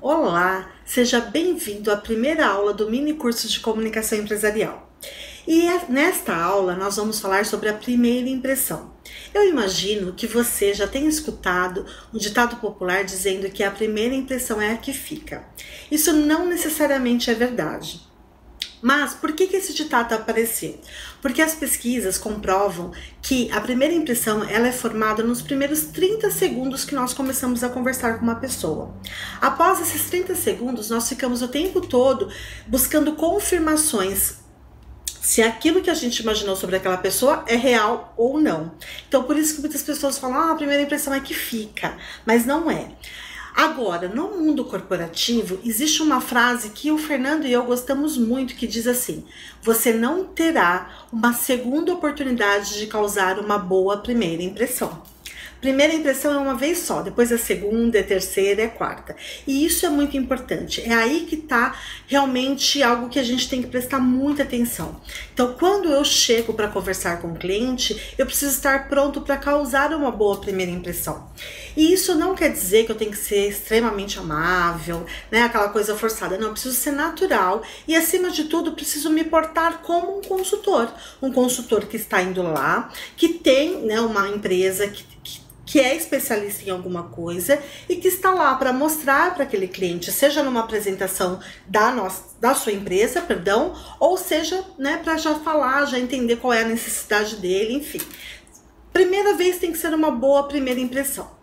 Olá, seja bem-vindo à primeira aula do mini curso de comunicação empresarial. Nesta aula nós vamos falar sobre a primeira impressão. Eu imagino que você já tenha escutado um ditado popular dizendo que a primeira impressão é a que fica. Isso não necessariamente é verdade. Mas por que esse ditado apareceu? Porque as pesquisas comprovam que a primeira impressão ela é formada nos primeiros 30 segundos que nós começamos a conversar com uma pessoa. Após esses 30 segundos, nós ficamos o tempo todo buscando confirmações se aquilo que a gente imaginou sobre aquela pessoa é real ou não. Então, por isso que muitas pessoas falam, a primeira impressão é que fica, mas não é. Agora, no mundo corporativo, existe uma frase que o Fernando e eu gostamos muito, que diz assim: você não terá uma segunda oportunidade de causar uma boa primeira impressão. Primeira impressão é uma vez só, depois a segunda, a terceira e a quarta. E isso é muito importante. É aí que está realmente algo que a gente tem que prestar muita atenção. Então, quando eu chego para conversar com o cliente, eu preciso estar pronto para causar uma boa primeira impressão. E isso não quer dizer que eu tenho que ser extremamente amável, né, aquela coisa forçada. Não, eu preciso ser natural e, acima de tudo, preciso me portar como um consultor. Um consultor que está indo lá, que tem, né, uma empresa que é especialista em alguma coisa e que está lá para mostrar para aquele cliente, seja numa apresentação da sua empresa, perdão, ou seja, né, para já falar, já entender qual é a necessidade dele, enfim. Primeira vez tem que ser uma boa primeira impressão.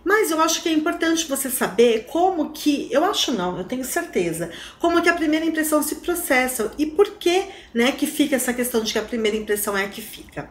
Mas eu acho que é importante você saber como que, eu acho não, eu tenho certeza, como que a primeira impressão se processa e por que, né, que fica essa questão de que a primeira impressão é a que fica.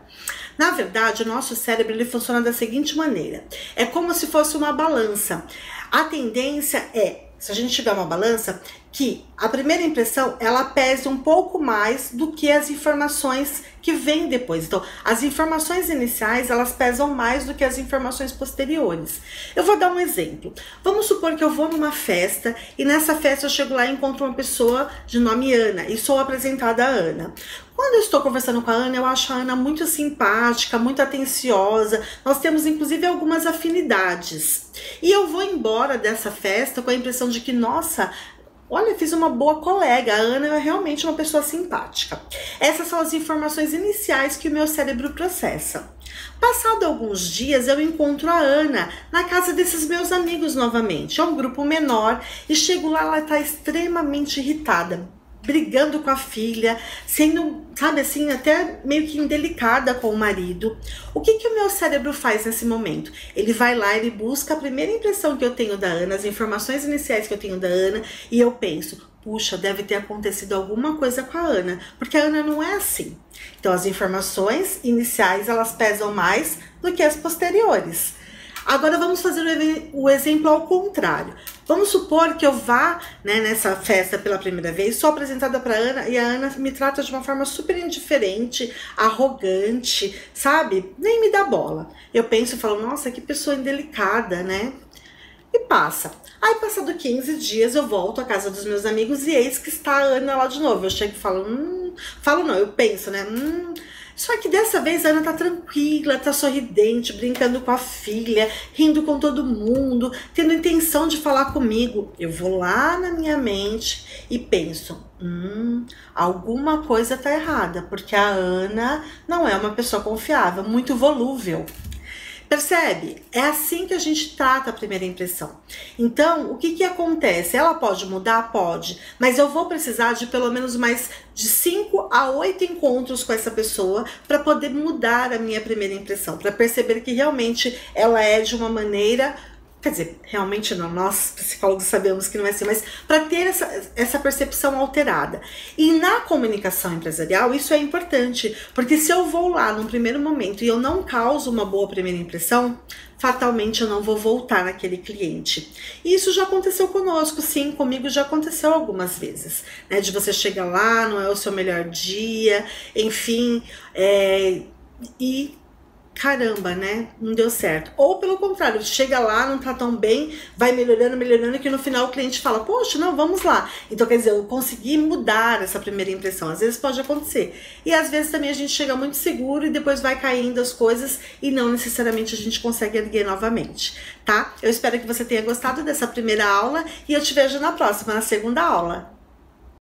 Na verdade, o nosso cérebro ele funciona da seguinte maneira, é como se fosse uma balança. A tendência é, se a gente tiver uma balança, que a primeira impressão ela pese um pouco mais do que as informações que vêm depois. Então, as informações iniciais elas pesam mais do que as informações posteriores. Eu vou dar um exemplo. Vamos supor que eu vou numa festa e nessa festa eu chego lá e encontro uma pessoa de nome Ana e sou apresentada a Ana. Quando eu estou conversando com a Ana, eu acho a Ana muito simpática, muito atenciosa. Nós temos inclusive algumas afinidades. E eu vou embora dessa festa com a impressão de que, nossa, olha, fiz uma boa colega, a Ana é realmente uma pessoa simpática. Essas são as informações iniciais que o meu cérebro processa. Passado alguns dias, eu encontro a Ana na casa desses meus amigos novamente. É um grupo menor e chego lá, ela está extremamente irritada, brigando com a filha, sendo, sabe assim, até meio que indelicada com o marido. O que o meu cérebro faz nesse momento? Ele vai lá, ele busca a primeira impressão que eu tenho da Ana, as informações iniciais que eu tenho da Ana, e eu penso, puxa, deve ter acontecido alguma coisa com a Ana, porque a Ana não é assim. Então, as informações iniciais, elas pesam mais do que as posteriores. Agora vamos fazer o exemplo ao contrário. Vamos supor que eu vá, né, nessa festa pela primeira vez, sou apresentada para Ana e a Ana me trata de uma forma super indiferente, arrogante, sabe? Nem me dá bola. Eu penso e falo, nossa, que pessoa indelicada, né? E passa. Aí, passado 15 dias, eu volto à casa dos meus amigos e eis que está a Ana lá de novo. Eu chego e falo, eu penso, né? Só que dessa vez a Ana tá tranquila, tá sorridente, brincando com a filha, rindo com todo mundo, tendo intenção de falar comigo. Eu vou lá na minha mente e penso, alguma coisa tá errada, porque a Ana não é uma pessoa confiável, muito volúvel. Percebe? É assim que a gente trata a primeira impressão. Então, o que acontece? Ela pode mudar? Pode. Mas eu vou precisar de pelo menos mais de 5 a 8 encontros com essa pessoa para poder mudar a minha primeira impressão, para perceber que realmente ela é de uma maneira... Quer dizer, realmente não, nós psicólogos sabemos que não é assim, mas para ter essa percepção alterada. E na comunicação empresarial isso é importante, porque se eu vou lá num primeiro momento e eu não causo uma boa primeira impressão, fatalmente eu não vou voltar naquele cliente. E isso já aconteceu conosco, sim, comigo já aconteceu algumas vezes, né? De você chegar lá, não é o seu melhor dia, enfim, e caramba, né? Não deu certo. Ou pelo contrário, chega lá, não tá tão bem, vai melhorando, melhorando, que no final o cliente fala, poxa, não, vamos lá. Então, quer dizer, eu consegui mudar essa primeira impressão. Às vezes pode acontecer. E às vezes também a gente chega muito seguro e depois vai caindo as coisas e não necessariamente a gente consegue erguer novamente, tá? Eu espero que você tenha gostado dessa primeira aula e eu te vejo na próxima, na segunda aula.